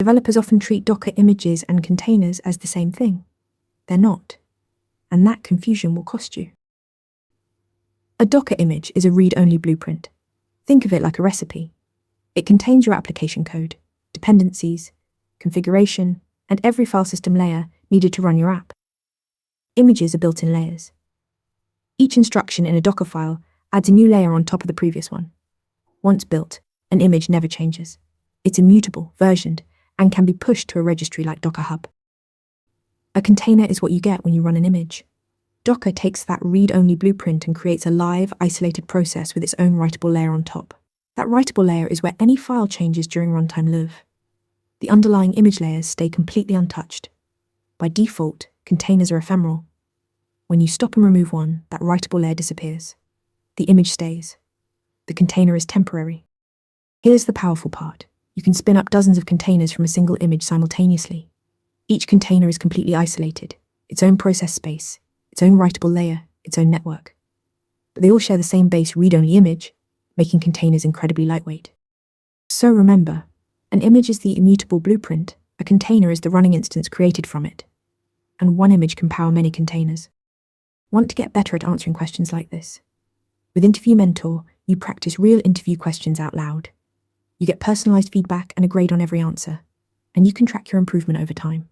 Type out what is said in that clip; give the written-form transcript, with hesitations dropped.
Developers often treat Docker images and containers as the same thing. They're not, and that confusion will cost you. A Docker image is a read-only blueprint. Think of it like a recipe. It contains your application code, dependencies, configuration, and every file system layer needed to run your app. Images are built in layers. Each instruction in a Docker file adds a new layer on top of the previous one. Once built, an image never changes. It's immutable, versioned, and can be pushed to a registry like Docker Hub. A container is what you get when you run an image. Docker takes that read-only blueprint and creates a live, isolated process with its own writable layer on top. That writable layer is where any file changes during runtime live. The underlying image layers stay completely untouched. By default, containers are ephemeral. When you stop and remove one, that writable layer disappears. The image stays. The container is temporary. Here's the powerful part. You can spin up dozens of containers from a single image simultaneously. Each container is completely isolated, its own process space, its own writable layer, its own network. But they all share the same base read-only image, making containers incredibly lightweight. So remember, an image is the immutable blueprint, a container is the running instance created from it, and one image can power many containers. Want to get better at answering questions like this? With Interview Mentor, you practice real interview questions out loud. You get personalized feedback and a grade on every answer, and you can track your improvement over time.